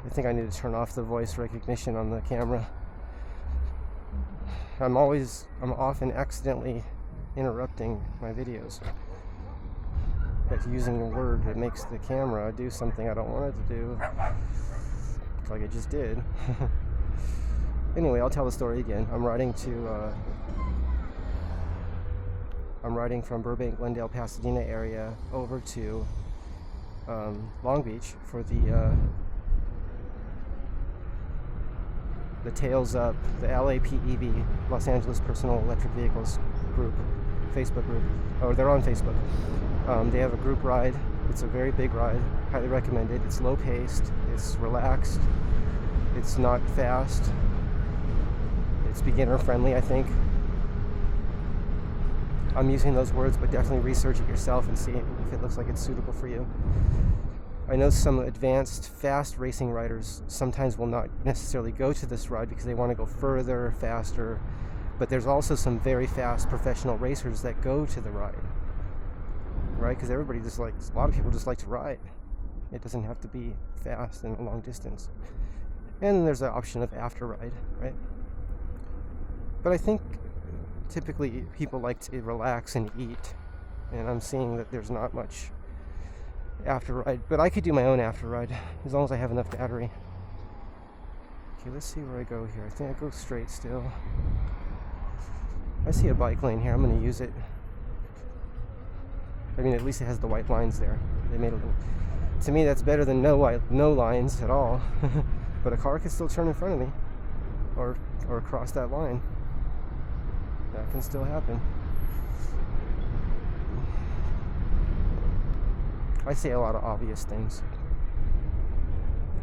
I think I need to turn off the voice recognition on the camera. I'm often accidentally interrupting my videos by using a word that makes the camera do something I don't want it to do, like I just did. Anyway, I'll tell the story again. I'm riding from Burbank, Glendale, Pasadena area over to Long Beach for the Tails Up, the LAPEV, Los Angeles Personal Electric Vehicles group, Facebook group. Oh, they're on Facebook. They have a group ride. It's a very big ride. Highly recommend it. It's low paced. It's relaxed. It's not fast. It's beginner friendly, I think. I'm using those words, but definitely research it yourself and see if it looks like it's suitable for you. I know some advanced, fast racing riders sometimes will not necessarily go to this ride because they want to go further, faster, but there's also some very fast professional racers that go to the ride, right? Because everybody just likes, a lot of people just like to ride. It doesn't have to be fast and a long distance. And then there's the option of after ride, right? But I think typically people like to relax and eat, and I'm seeing that there's not much after ride, but I could do my own after ride as long as I have enough battery. Okay, let's see where I go here. I think I go straight still. I see a bike lane here. I'm going to use it. I mean, at least it has the white lines there. They made a little. To me, that's better than no lines at all. But a car can still turn in front of me, or cross that line. That can still happen. I say a lot of obvious things.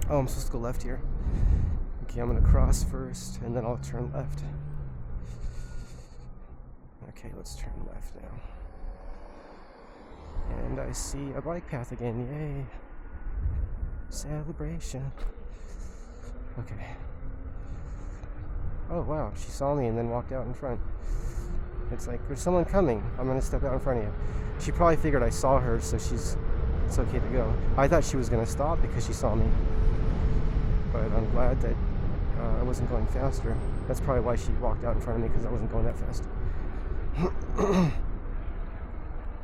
Oh, I'm supposed to go left here. Okay, I'm gonna cross first, and then I'll turn left. Okay, let's turn left now. And I see a bike path again, yay. Celebration. Okay. Oh wow, she saw me and then walked out in front. It's like, there's someone coming. I'm gonna step out in front of you. She probably figured I saw her, so it's okay to go. I thought she was gonna stop because she saw me. But I'm glad that I wasn't going faster. That's probably why she walked out in front of me, because I wasn't going that fast.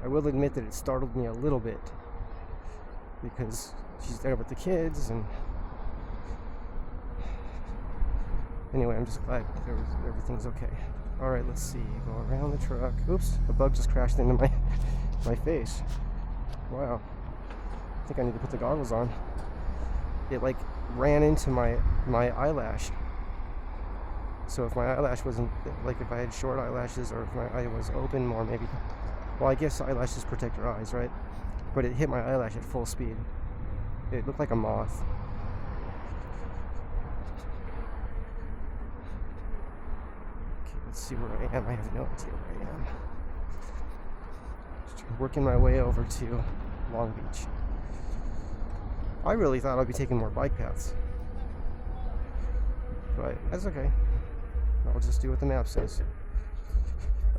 I will admit that it startled me a little bit, because she's there with the kids, and anyway, I'm just glad everything's okay. Alright, let's see. Go around the truck. Oops, a bug just crashed into my face. Wow. I think I need to put the goggles on. It like ran into my eyelash. So if my eyelash wasn't, like if I had short eyelashes, or if my eye was open more, maybe. Well, I guess eyelashes protect your eyes, right? But it hit my eyelash at full speed. It looked like a moth. Let's see where I am. I have no idea where I am. Just working my way over to Long Beach. I really thought I'd be taking more bike paths, but that's okay. I'll just do what the map says.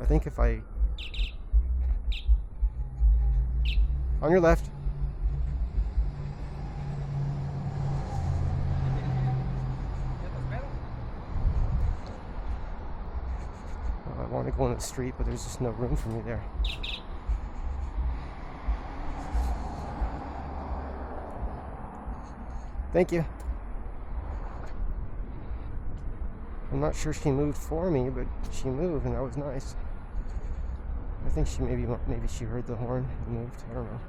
I think if I... On your left. I want to go in the street, but there's just no room for me there. Thank you. I'm not sure she moved for me, but she moved, and that was nice. I think she maybe she heard the horn and moved. I don't know.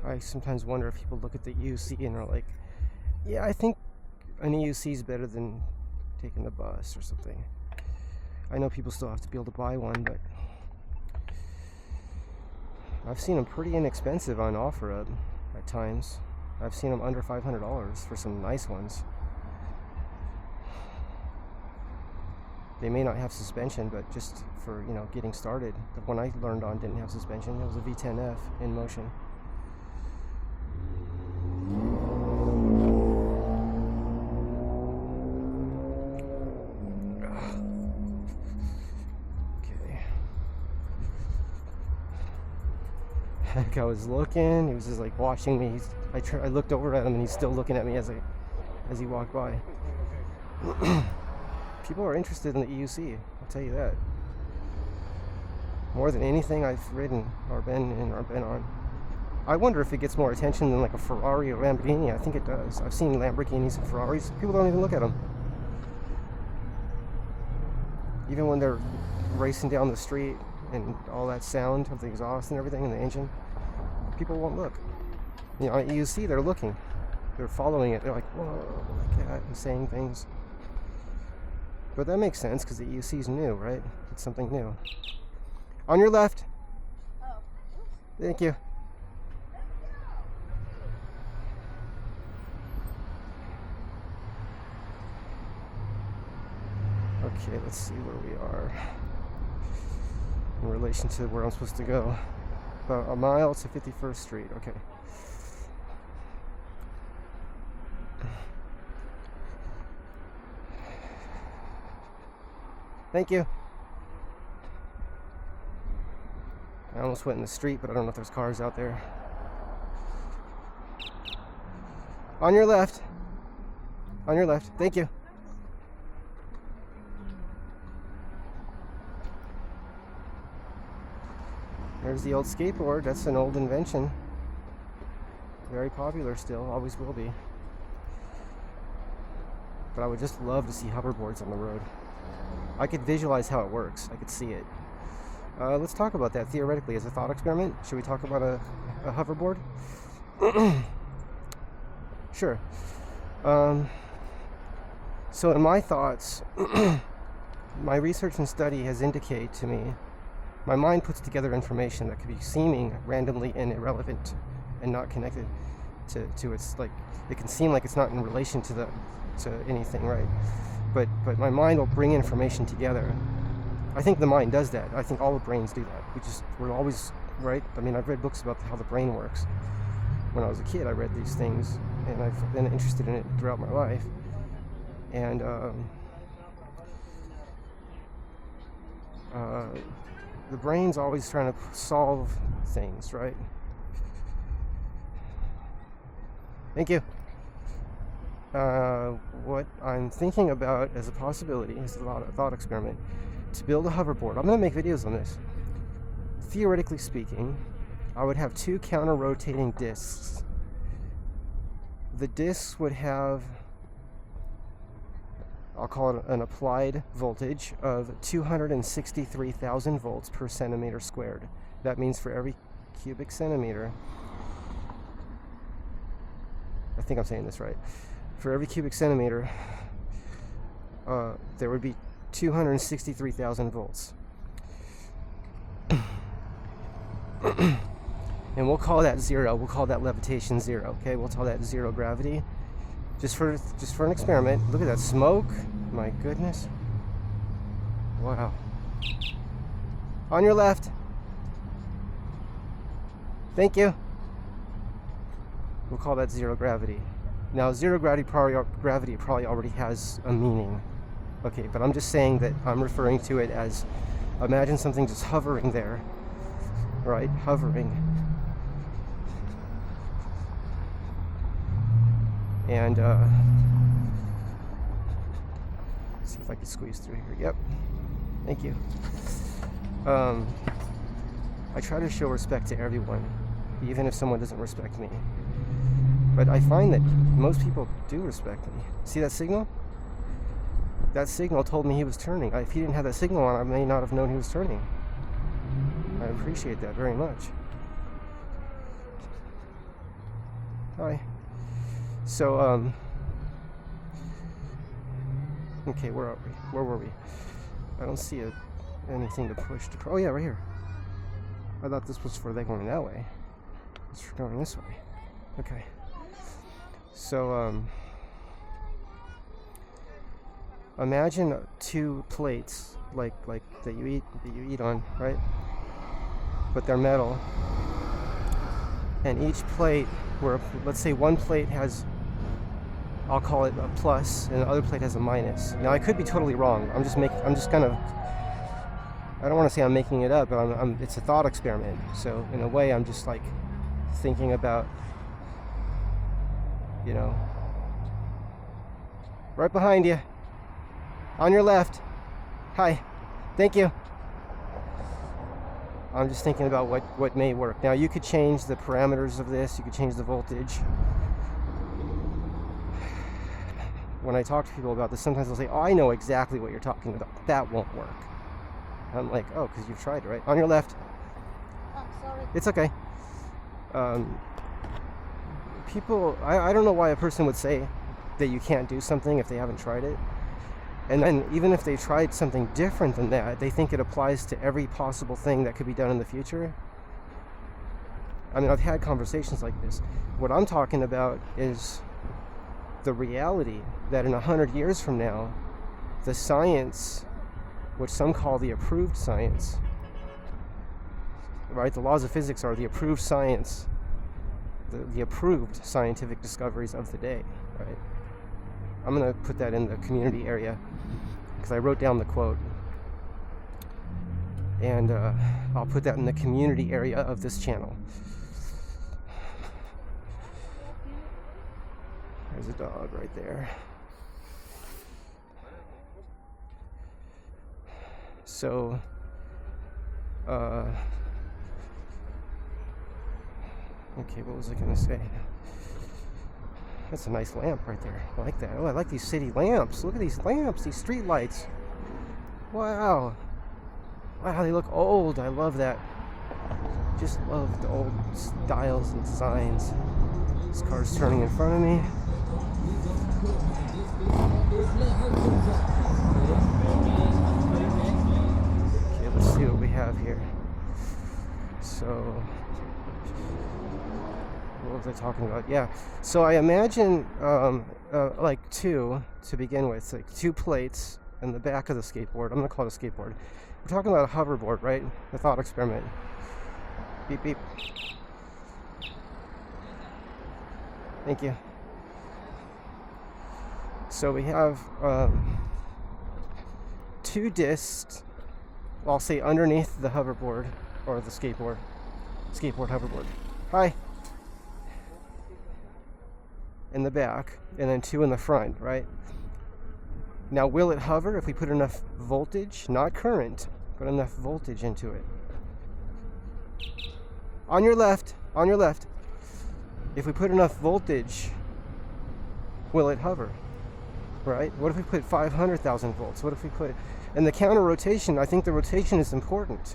I sometimes wonder if people look at the EUC and are like, yeah, I think an EUC is better than taking the bus or something. I know people still have to be able to buy one, but I've seen them pretty inexpensive on OfferUp at times. I've seen them under $500 for some nice ones. They may not have suspension, but just for, you know, getting started. The one I learned on didn't have suspension. It was a V10F in motion. Okay. Heck, I was looking. He was just like watching me. I looked over at him, and he's still looking at me as he walked by. People are interested in the EUC, I'll tell you that. More than anything I've ridden or been on. I wonder if it gets more attention than like a Ferrari or Lamborghini. I think it does. I've seen Lamborghinis and Ferraris. People don't even look at them. Even when they're racing down the street and all that sound of the exhaust and everything and the engine, people won't look. You know, on EUC, they're looking. They're following it. They're like, whoa, like that, and saying things. But that makes sense because the EUC is new, right? It's something new. On your left. Oh. Thank you. Okay, let's see where we are in relation to where I'm supposed to go. About a mile to 51st Street. Okay. Thank you. I almost went in the street, but I don't know if there's cars out there. On your left. On your left. Thank you. There's the old skateboard. That's an old invention. Very popular still. Always will be. But I would just love to see hoverboards on the road. I could visualize how it works. I could see it. Let's talk about that theoretically as a thought experiment. Should we talk about a hoverboard? Sure. So in my thoughts, my research and study has indicated to me, my mind puts together information that could be seeming randomly and irrelevant and not connected to its, like, it can seem like it's not in relation to anything, right? But my mind will bring information together. I think the mind does that. I think all the brains do that. We're always, right? I mean, I've read books about how the brain works. When I was a kid, I read these things, and I've been interested in it throughout my life. And the brain's always trying to solve things, right? Thank you. What I'm thinking about as a possibility is a thought experiment to build a hoverboard. I'm going to make videos on this. Theoretically speaking, I would have two counter-rotating discs. The discs would have, I'll call it an applied voltage of 263,000 volts per centimeter squared. That means for every cubic centimeter, I think I'm saying this right, for every cubic centimeter, there would be 263,000 volts. And we'll call that zero. We'll call that levitation zero. Okay, we'll call that zero gravity. Just for an experiment. Look at that smoke. My goodness. Wow. On your left. Thank you. We'll call that zero gravity. Now, zero gravity probably already has a meaning. Okay, but I'm just saying that I'm referring to it as, imagine something just hovering there, right? Hovering. And, let's see if I can squeeze through here. Yep. Thank you. I try to show respect to everyone, even if someone doesn't respect me. But I find that most people do respect me. See that signal? That signal told me he was turning. If he didn't have that signal on, I may not have known he was turning. I appreciate that very much. Hi. So, okay, where are we? Where were we? I don't see anything to push to... Oh, yeah, right here. I thought this was for they going that way. It's for going this way. Okay. So, imagine two plates like that you eat on, right? But they're metal. And each plate, where let's say one plate has, I'll call it a plus, and the other plate has a minus. Now I could be totally wrong. I'm just kind of, I don't want to say I'm making it up, but it's a thought experiment. So in a way, I'm just like thinking about, you know, right behind you, on your left. Hi, thank you. I'm just thinking about what may work. Now you could change the parameters of this, you could change the voltage. When I talk to people about this, sometimes they'll say, oh, I know exactly what you're talking about. That won't work. I'm like, oh, because you've tried it, right? On your left. Oh, sorry. It's okay. People, I don't know why a person would say that you can't do something if they haven't tried it. And then even if they tried something different than that, they think it applies to every possible thing that could be done in the future. I mean, I've had conversations like this. What I'm talking about is the reality that in 100 years from now, the science, which some call the approved science, right? The laws of physics are the approved science, the approved scientific discoveries of the day, right? I'm going to put that in the community area because I wrote down the quote. And I'll put that in the community area of this channel. There's a dog right there. So, okay, what was I going to say? That's a nice lamp right there. I like that. Oh, I like these city lamps. Look at these lamps, these street lights. Wow. Wow, they look old. I love that. Just love the old styles and designs. This car's turning in front of me. Okay, let's see what we have here. So, what was I talking about? Yeah. So I imagine like two to begin with, like two plates in the back of the skateboard. I'm gonna call it a skateboard. We're talking about a hoverboard, right? The thought experiment. Beep beep. Thank you. So we have two discs, I'll say underneath the hoverboard or the skateboard hoverboard. Hi. In the back, and then two in the front, right? Now, will it hover if we put enough voltage, not current, but enough voltage into it? On your left, on your left. If we put enough voltage, will it hover? Right? What if we put 500,000 volts? What if we put, and the counter rotation, I think the rotation is important.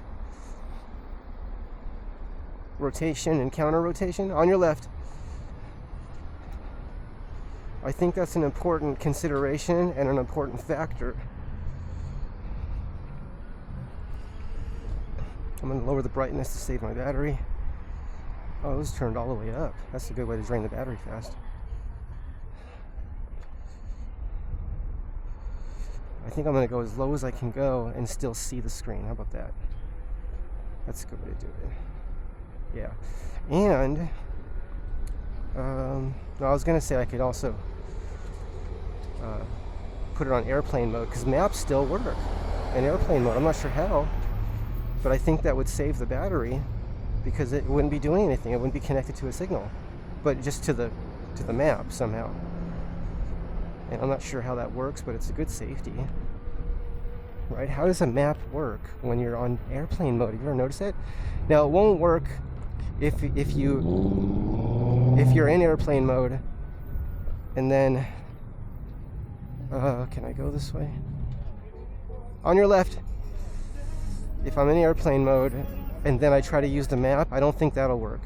Rotation and counter rotation, on your left. I think that's an important consideration and an important factor. I'm going to lower the brightness to save my battery. Oh, it was turned all the way up. That's a good way to drain the battery fast. I think I'm going to go as low as I can go and still see the screen. How about that? That's a good way to do it. Yeah. And I was going to say I could also put it on airplane mode, because maps still work in airplane mode. I'm not sure how, but I think that would save the battery, because it wouldn't be doing anything. It wouldn't be connected to a signal, but just to the map somehow. And I'm not sure how that works, but it's a good safety, right? How does a map work when you're on airplane mode? Have you ever noticed it? Now, it won't work if you're in airplane mode, and then can I go this way? On your left. If I'm in airplane mode and then I try to use the map, I don't think that'll work.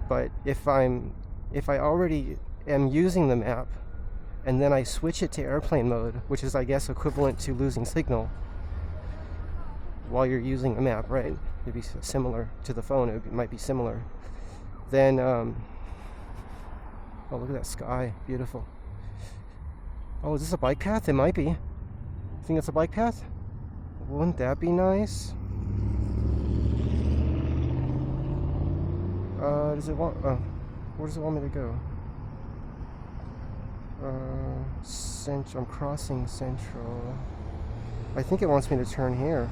But if I already am using the map and then I switch it to airplane mode, which is, I guess, equivalent to losing signal while you're using the map, right? It'd be similar to the phone. It might be similar. Then, oh, look at that sky. Beautiful. Oh, is this a bike path? It might be. You think it's a bike path? Wouldn't that be nice? Does it want... Oh, where does it want me to go? I'm crossing Central. I think it wants me to turn here.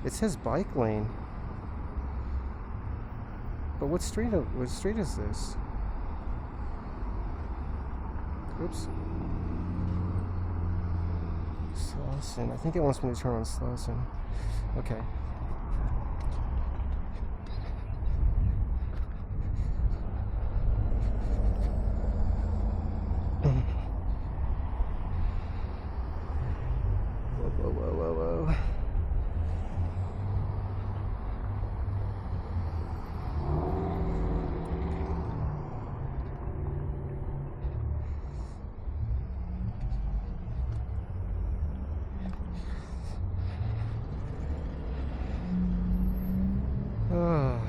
It says bike lane. But what street is this? Oops. Slauson. I think it wants me to turn on Slauson. Okay. Whoa. Oh,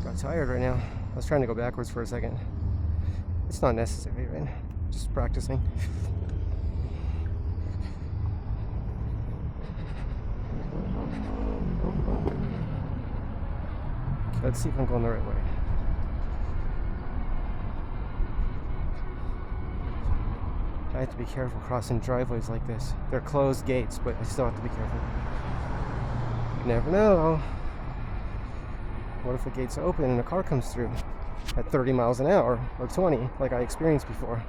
got tired right now. I was trying to go backwards for a second. It's not necessary, right? Just practicing. Let's see if I'm going the right way. I have to be careful crossing driveways like this. They're closed gates, but I still have to be careful. You never know. What if the gates open and a car comes through at 30 miles an hour or 20, like I experienced before?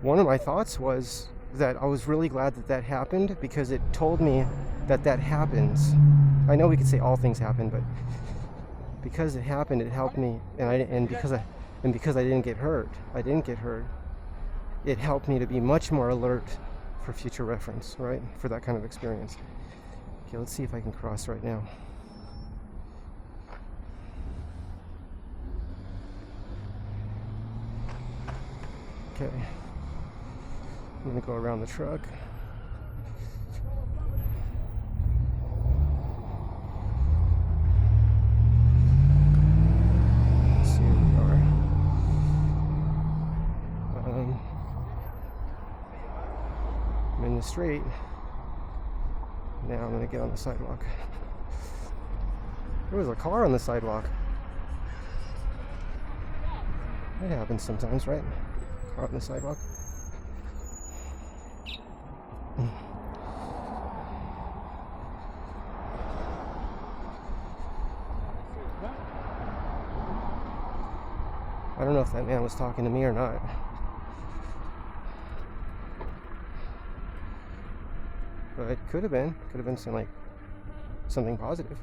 One of my thoughts was that I was really glad that that happened because it told me that that happens. I know we could say all things happen, but because it happened, it helped me, and because I didn't get hurt, it helped me to be much more alert for future reference, right? For that kind of experience. Okay, let's see if I can cross right now. Okay. I'm gonna go around the truck. Let's see where we are. I'm in the street. Now I'm gonna get on the sidewalk. There was a car on the sidewalk. That happens sometimes, right? Car on the sidewalk. I don't know if that man was talking to me or not. But it could have been something positive.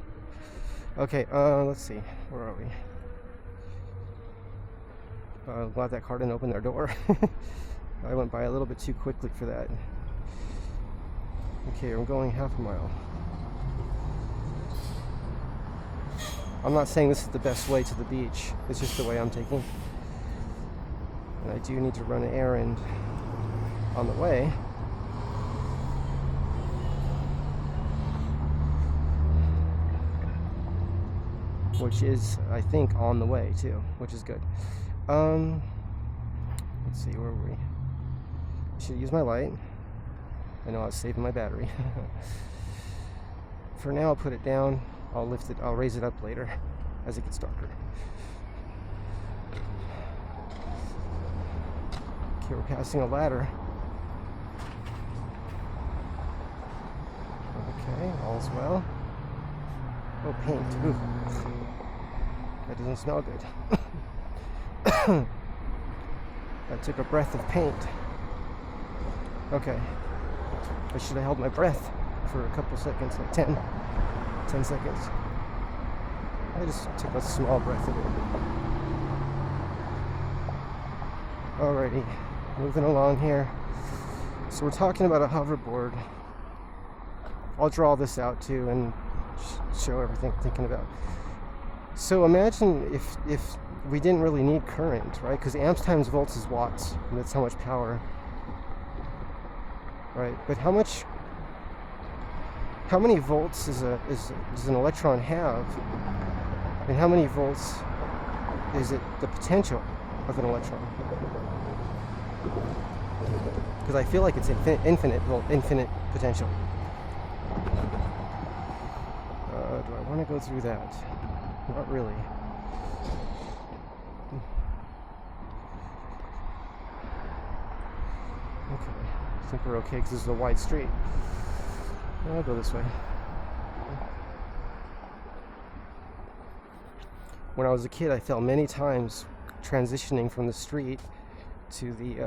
Okay, let's see. Where are we? Glad that car didn't open their door. I went by a little bit too quickly for that. Okay, I'm going half a mile. I'm not saying this is the best way to the beach. It's just the way I'm taking. And I do need to run an errand on the way. Which is, I think, on the way too, which is good. Let's see, where were we? Should use my light. I know I was saving my battery. For now, I'll put it down. I'll lift it. I'll raise it up later as it gets darker. Okay, we're passing a ladder. Okay, all's well. Oh, paint. Ooh. That doesn't smell good. I took a breath of paint. Okay. I should have held my breath for a couple seconds, like 10 seconds. I just took a small breath of it. Alrighty, moving along here. So we're talking about a hoverboard. I'll draw this out too and show everything I'm thinking about. So imagine if we didn't really need current, right? Because amps times volts is watts, and that's how much power, right? But how much how many volts does an electron have, and how many volts is it the potential of an electron? Because I feel like it's infinite potential. Do I want to go through that? Not really. Okay, I think we're okay because this is a wide street. I'll go this way. When I was a kid, I fell many times transitioning from the street to the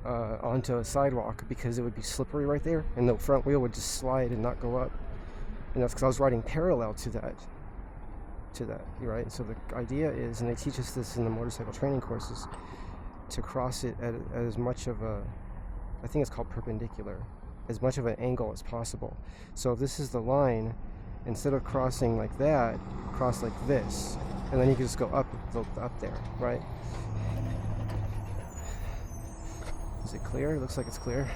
onto a sidewalk because it would be slippery right there, and the front wheel would just slide and not go up. And that's because I was riding parallel to that. Right? So the idea is, and they teach us this in the motorcycle training courses, to cross it at as much of a, I think it's called perpendicular, as much of an angle as possible. So if this is the line, instead of crossing like that, cross like this, and then you can just go up there, right? Is it clear? It looks like it's clear.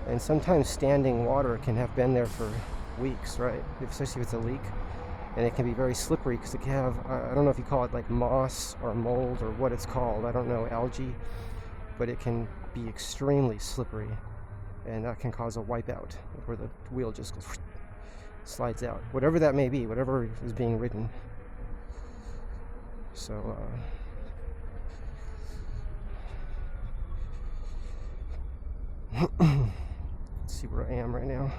And sometimes standing water can have been there for weeks, right? Especially if it's a leak. And it can be very slippery because it can have, I don't know if you call it like moss or mold or what it's called, I don't know, algae, but it can be extremely slippery, and that can cause a wipeout where the wheel just goes, slides out, whatever that may be, whatever is being ridden. So let's see where I am right now.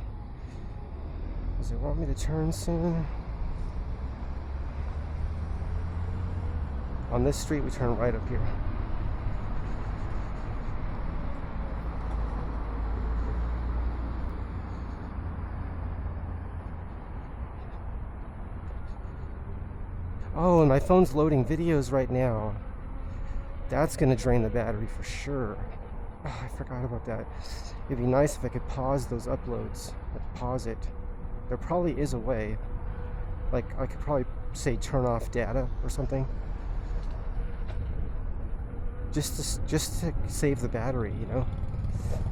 Does it want me to turn soon? On this street, we turn right up here. Oh, and my phone's loading videos right now. That's gonna drain the battery for sure. Oh, I forgot about that. It'd be nice if I could pause those uploads. Pause it. There probably is a way. Like, I could probably say turn off data or something. Just to save the battery, you know.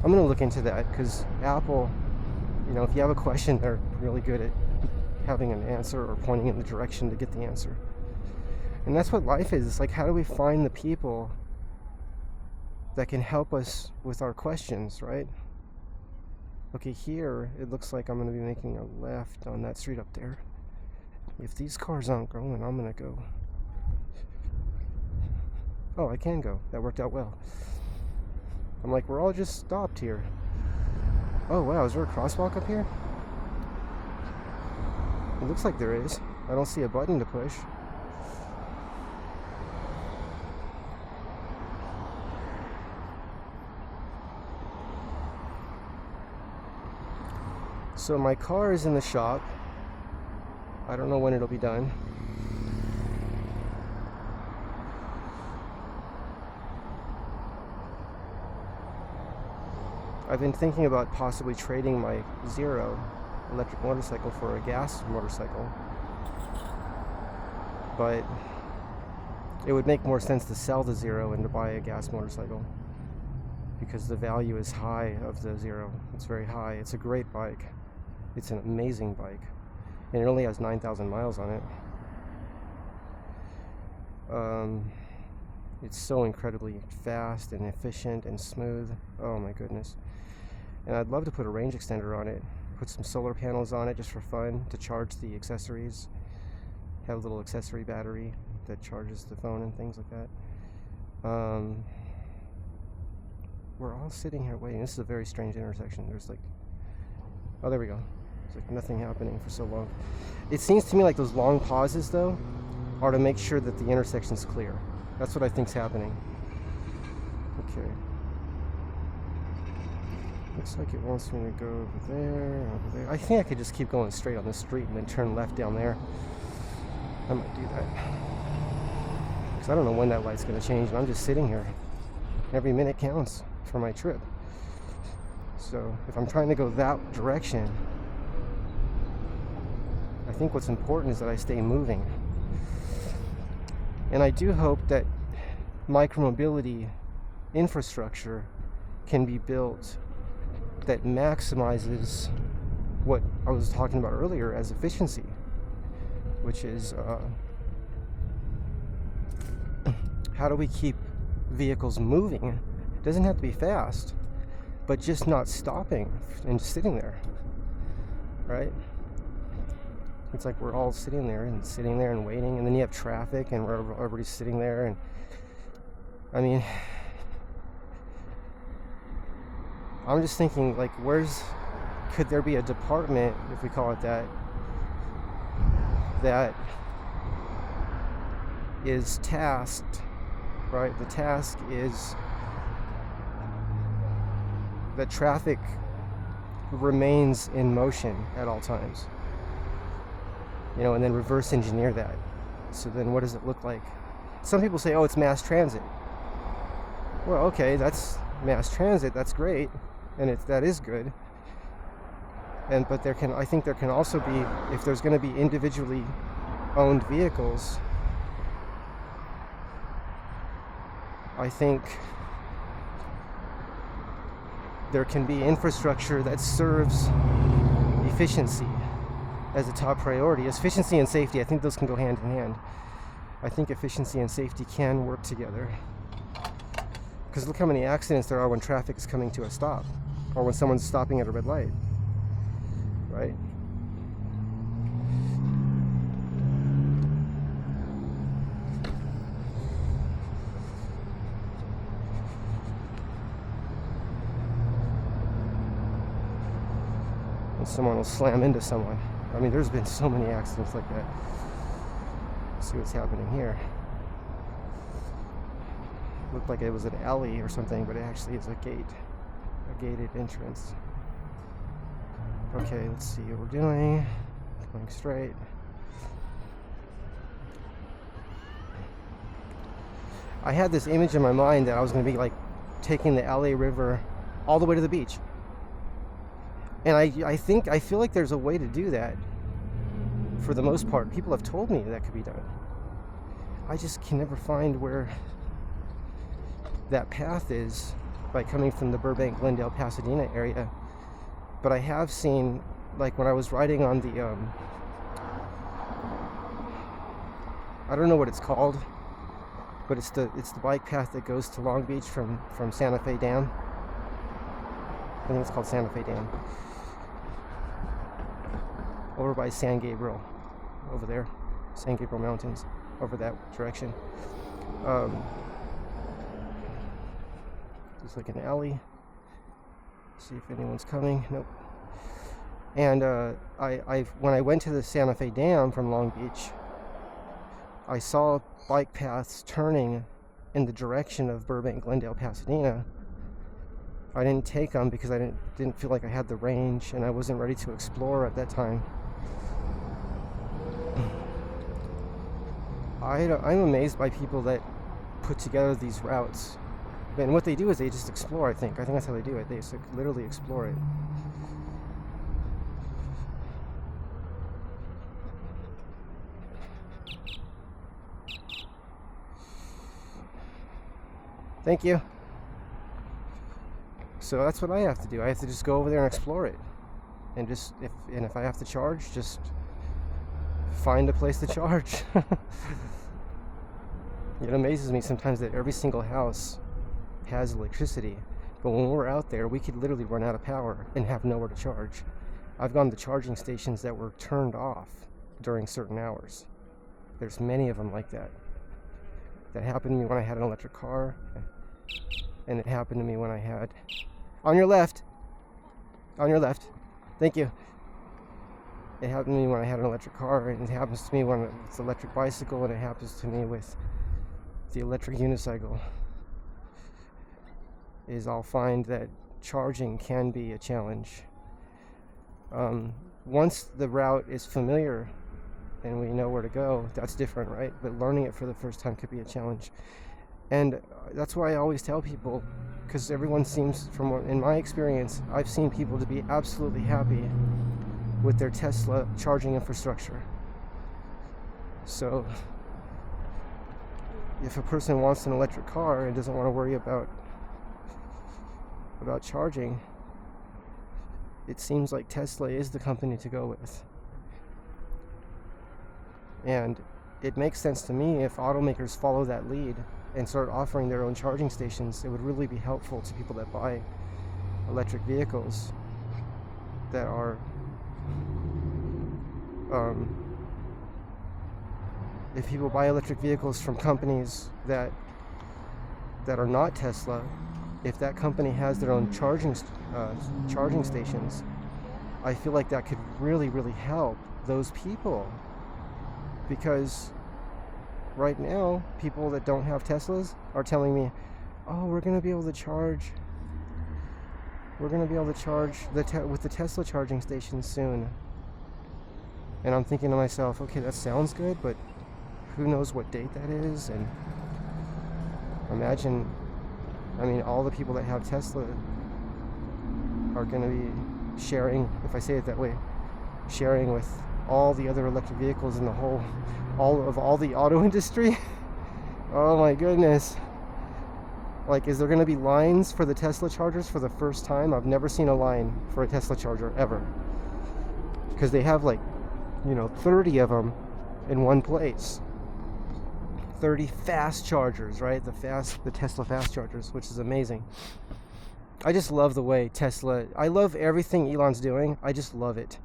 I'm gonna look into that because Apple, you know, if you have a question, they're really good at having an answer or pointing in the direction to get the answer. And that's what life is. It's like, how do we find the people that can help us with our questions, right? Okay, here it looks like I'm gonna be making a left on that street up there. If these cars aren't going, I'm gonna go. Oh, I can go. That worked out well. I'm like, we're all just stopped here. Oh, wow, is there a crosswalk up here? It looks like there is. I don't see a button to push. So my car is in the shop. I don't know when it'll be done. I've been thinking about possibly trading my Zero electric motorcycle for a gas motorcycle, but it would make more sense to sell the Zero and to buy a gas motorcycle because the value is high of the Zero. It's very high. It's a great bike. It's an amazing bike, and it only has 9,000 miles on it. It's so incredibly fast and efficient and smooth. Oh my goodness. And I'd love to put a range extender on it, put some solar panels on it just for fun, to charge the accessories, have a little accessory battery that charges the phone and things like that. We're all sitting here waiting. This is a very strange intersection. There's like, oh, there we go. There's like nothing happening for so long. It seems to me like those long pauses, though, are to make sure that the intersection's clear. That's what I think's happening. Okay. Looks like it wants me to go over there, over there. I think I could just keep going straight on the street and then turn left down there. I might do that. Because I don't know when that light's going to change, and I'm just sitting here. Every minute counts for my trip. So if I'm trying to go that direction, I think what's important is that I stay moving. And I do hope that micromobility infrastructure can be built that maximizes what I was talking about earlier as efficiency, which is how do we keep vehicles moving? It doesn't have to be fast, but just not stopping and just sitting there, right? It's like we're all sitting there and waiting, and then you have traffic and everybody's sitting there, and I mean, I'm just thinking, like, could there be a department, if we call it that, that is tasked, right? The task is that traffic remains in motion at all times, and then reverse engineer that. So then what does it look like? Some people say, oh, it's mass transit. Well, okay, that's mass transit, that's great, and that is good. But I think there can also be, if there's going to be individually owned vehicles, I think there can be infrastructure that serves efficiency as a top priority. Efficiency and safety, I think those can go hand in hand. I think efficiency and safety can work together. Because look how many accidents there are when traffic is coming to a stop, or when someone's stopping at a red light, right? And someone will slam into someone. I mean, there's been so many accidents like that. Let's see what's happening here. Looked like it was an alley or something, but it actually is a gated entrance. Okay, let's see what we're doing. Going straight. I had this image in my mind that I was going to be like taking the LA River all the way to the beach. And I feel like there's a way to do that. For the most part, people have told me that could be done. I just can never find where that path is by coming from the Burbank, Glendale, Pasadena area. But I have seen, like when I was riding on the, I don't know what it's called, but it's the bike path that goes to Long Beach from Santa Fe Dam. I think it's called Santa Fe Dam. Over by San Gabriel, over there, San Gabriel Mountains, over that direction. Just like an alley. See if anyone's coming. Nope. And when I went to the Santa Fe Dam from Long Beach, I saw bike paths turning in the direction of Burbank, Glendale, Pasadena. I didn't take them because I didn't feel like I had the range, and I wasn't ready to explore at that time. I'm amazed by people that put together these routes. And what they do is they just explore, I think that's how they do it. They just literally explore it. Thank you. So that's what I have to do. I have to just go over there and explore it. And just if I have to charge, just find a place to charge. It amazes me sometimes that every single house has electricity, but when we're out there, we could literally run out of power and have nowhere to charge. I've gone to charging stations that were turned off during certain hours. There's many of them like that. That happened to me when I had an electric car, and it happened to me when I had... On your left. Thank you. It happened to me when I had an electric car, and it happens to me when it's an electric bicycle, and it happens to me with the electric unicycle. I'll find that charging can be a challenge. Once the route is familiar and we know where to go, that's different, right? But learning it for the first time could be a challenge. And that's why I always tell people, because everyone seems, in my experience, I've seen people to be absolutely happy with their Tesla charging infrastructure. So if a person wants an electric car and doesn't want to worry about about charging, it seems like Tesla is the company to go with. And it makes sense to me if automakers follow that lead and start offering their own charging stations. It would really be helpful to people that buy electric vehicles that are if people buy electric vehicles from companies that are not Tesla, if that company has their own charging stations, I feel like that could really, really help those people. Because right now, people that don't have Teslas are telling me, oh, we're going to be able to charge with the Tesla charging stations soon. And I'm thinking to myself, okay, that sounds good, but who knows what date that is? And imagine, all the people that have Tesla are going to be sharing, if I say it that way, sharing with all the other electric vehicles in all the auto industry. Oh my goodness. Like, is there going to be lines for the Tesla chargers for the first time? I've never seen a line for a Tesla charger ever. Because they have 30 of them in one place. 30 fast chargers, right? The Tesla fast chargers, which is amazing. I just love the way I love everything Elon's doing. I just love it.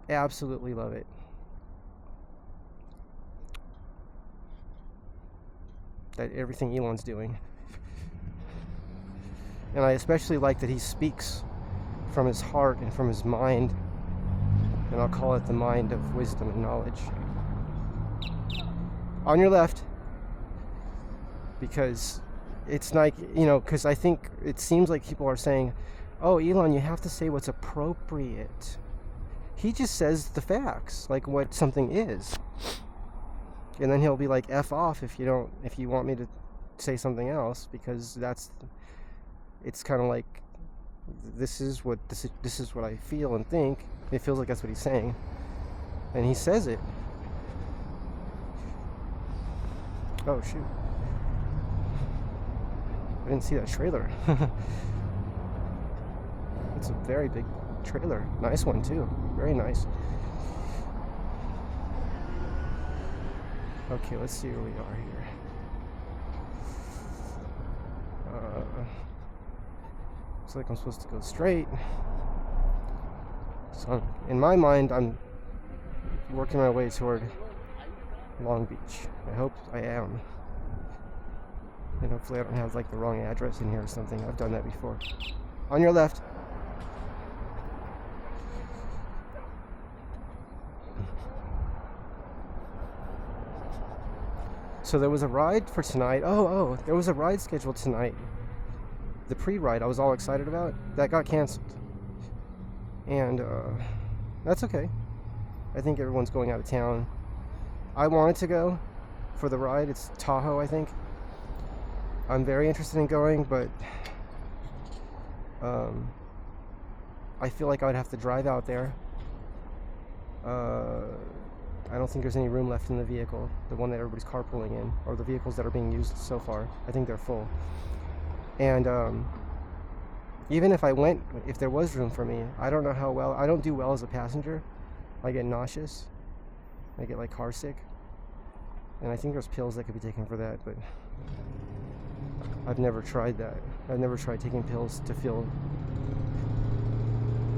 Absolutely love it. That everything Elon's doing. And I especially like that he speaks from his heart and from his mind. And I'll call it the mind of wisdom and knowledge. On your left. Because it's like, because I think it seems like people are saying, oh, Elon, you have to say what's appropriate. He just says the facts, like what something is. And then he'll be like, F off if you want me to say something else, because it's kind of like, this is what I feel and think. It feels like that's what he's saying. And he says it. Oh, shoot. I didn't see that trailer. It's a very big trailer. Nice one, too. Very nice. Okay, let's see where we are here. Looks like I'm supposed to go straight. So in my mind, I'm working my way toward Long Beach. I hope I am. And hopefully I don't have the wrong address in here or something. I've done that before. On your left. So there was a ride for tonight. Oh, there was a ride scheduled tonight. The pre-ride I was all excited about, that got canceled. And that's okay. I think everyone's going out of town. I wanted to go for the ride. It's Tahoe, I think. I'm very interested in going, but I feel like I would have to drive out there. I don't think there's any room left in the vehicle, the one that everybody's carpooling in, or the vehicles that are being used so far. I think they're full. And even if there was room for me, I don't know how well. I don't do well as a passenger. I get nauseous. I get car sick. And I think there's pills that could be taken for that, but I've never tried that. I've never tried taking pills to feel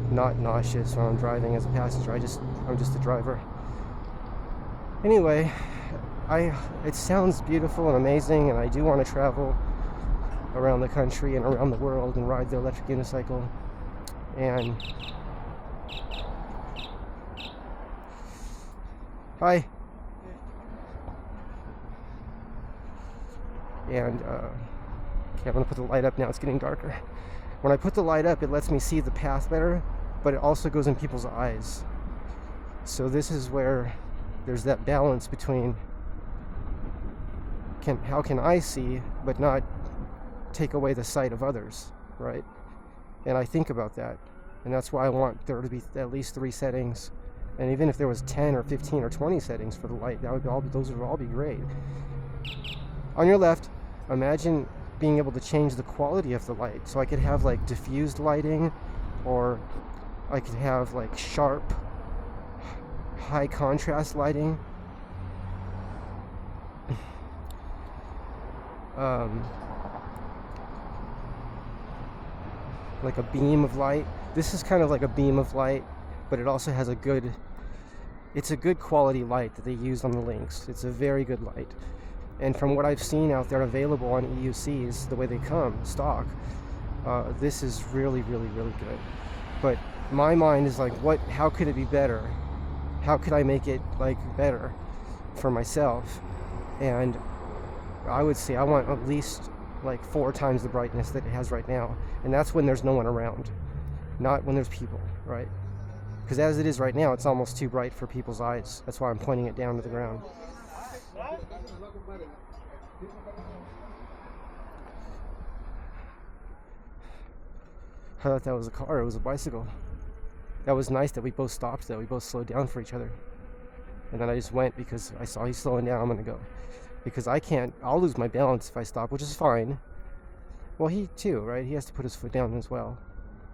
not nauseous when I'm driving as a passenger. I'm just a driver. Anyway, it sounds beautiful and amazing, and I do want to travel around the country and around the world and ride the electric unicycle. And hi. And okay, I'm gonna put the light up now. It's getting darker. When I put the light up, it lets me see the path better, but it also goes in people's eyes. So this is where there's that balance between how can I see but not take away the sight of others, right? And I think about that, and that's why I want there to be at least 3 settings, and even if there was 10 or 15 or 20 settings for the light, those would all be great. On your left, imagine being able to change the quality of the light. So I could have like diffused lighting, or I could have like sharp, high contrast lighting. Like a beam of light. This is kind of like a beam of light, but it also has it's a good quality light that they used on the Lynx. It's a very good light. And from what I've seen out there available on EUCs, the way they come, stock, this is really, really, really good. But my mind is like, how could it be better? How could I make it like better for myself? And I would say I want at least like 4 times the brightness that it has right now. And that's when there's no one around, not when there's people, right? Because as it is right now, it's almost too bright for people's eyes. That's why I'm pointing it down to the ground. I thought that was a car. It was a bicycle. That was nice that we both stopped, though. We both slowed down for each other. And then I just went because I saw he's slowing down. I'm going to go. Because I'll lose my balance if I stop, which is fine. Well, he too, right? He has to put his foot down as well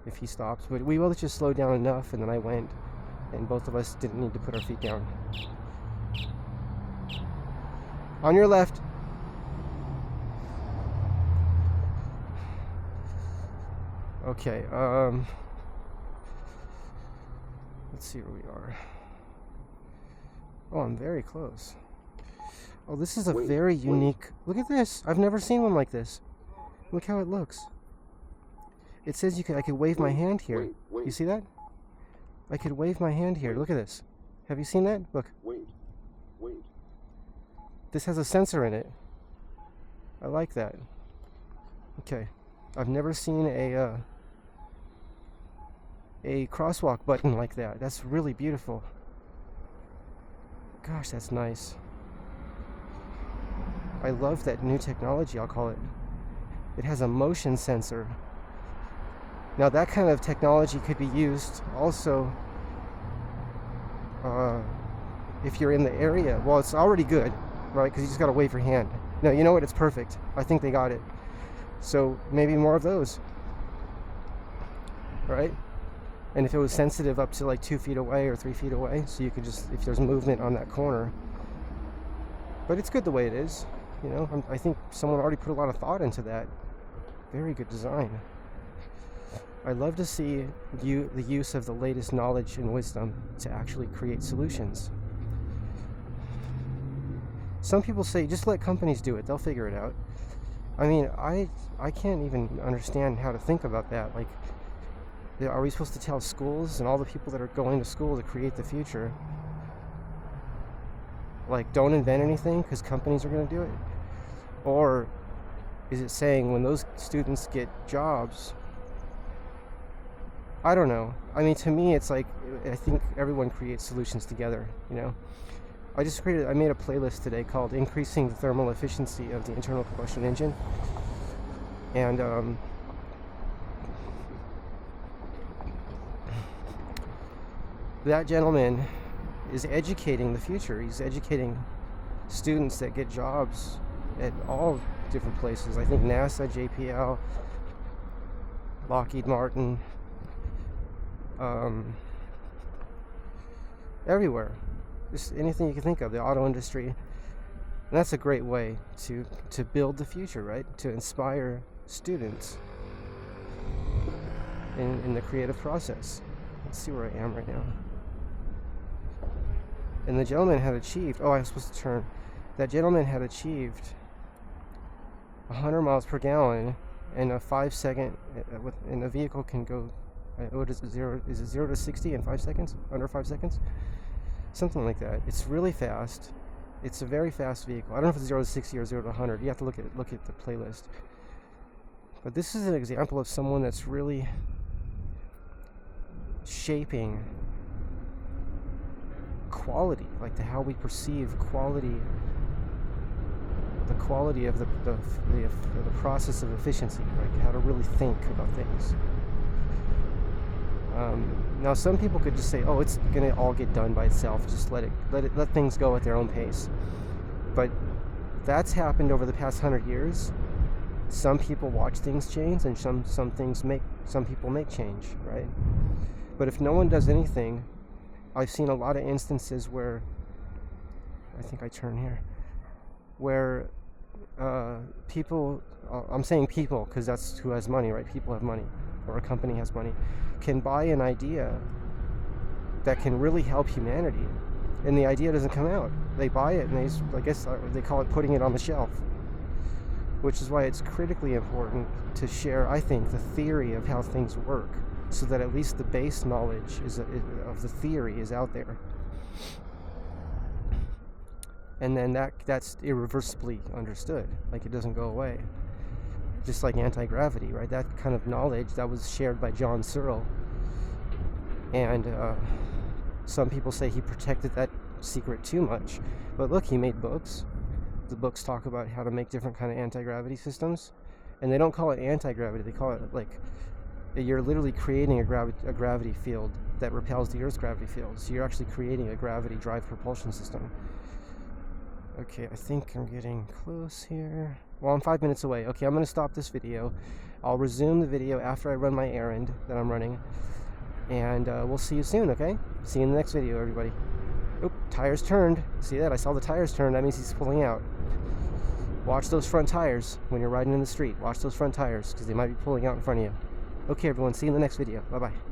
if he stops. But we both just slowed down enough, and then I went. And both of us didn't need to put our feet down. On your left. Okay, let's see where we are. Oh, I'm very close. Oh, this is a very unique... Look at this! I've never seen one like this. Look how it looks. It says I could wave my hand here. You see that? I could wave my hand here. Look at this. Have you seen that? Look. This has a sensor in it. I like that. Okay. I've never seen a crosswalk button like that. That's really beautiful. Gosh, that's nice. I love that new technology, I'll call it. It has a motion sensor. Now that kind of technology could be used also if you're in the area. Well, it's already good, right? Because you just got to wave your hand. No, you know what? It's perfect. I think they got it. So maybe more of those, right? And if it was sensitive up to like 2 feet away or 3 feet away, so you could just, if there's movement on that corner. But it's good the way it is, you know. I think someone already put a lot of thought into that. Very good design. I love to see the use of the latest knowledge and wisdom to actually create solutions. Some people say, just let companies do it, they'll figure it out. I mean, I can't even understand how to think about that. Like, are we supposed to tell schools and all the people that are going to school to create the future, like, don't invent anything because companies are going to do it? Or is it saying when those students get jobs? I don't know. I mean, to me, it's like, I think everyone creates solutions together, you know? I made a playlist today called Increasing the Thermal Efficiency of the Internal Combustion Engine. And, that gentleman is educating the future. He's educating students that get jobs at all different places. I think NASA, JPL, Lockheed Martin, everywhere. Just anything you can think of, the auto industry. And that's a great way to build the future, right? To inspire students in the creative process. Let's see where I am right now. And the gentleman had achieved, I was supposed to turn. That gentleman had achieved 100 miles per gallon in a 5 second, and a vehicle can go, what is it, 0 to 60 in 5 seconds? Under 5 seconds? Something like that. It's really fast. It's a very fast vehicle. I don't know if it's 0 to 60 or 0 to 100. You have to look at the playlist. But this is an example of someone that's really shaping quality, like how we perceive quality, the quality of the process of efficiency, like how to really think about things. Now, some people could just say, "Oh, it's gonna all get done by itself. Just let things go at their own pace." But that's happened over the past 100 years, Some people watch things change, and some people make change, right? But if no one does anything, I've seen a lot of instances where, I think I turn here, where people, I'm saying people because that's who has money, right? People have money, or a company has money, can buy an idea that can really help humanity, and the idea doesn't come out. They buy it, and I guess they call it putting it on the shelf, which is why it's critically important to share, I think, the theory of how things work, so that at least the base knowledge of the theory is out there. And then that's irreversibly understood, like it doesn't go away. Just like anti-gravity, right? That kind of knowledge, that was shared by John Searle. And some people say he protected that secret too much. But look, he made books. The books talk about how to make different kind of anti-gravity systems. And they don't call it anti-gravity, they call it like, you're literally creating a gravity field that repels the Earth's gravity field. So you're actually creating a gravity drive propulsion system. Okay, I think I'm getting close here. Well, I'm 5 minutes away. Okay, I'm going to stop this video. I'll resume the video after I run my errand that I'm running. And we'll see you soon, okay? See you in the next video, everybody. Oop, tires turned. See that? I saw the tires turn. That means he's pulling out. Watch those front tires when you're riding in the street. Watch those front tires, because they might be pulling out in front of you. Okay, everyone. See you in the next video. Bye-bye.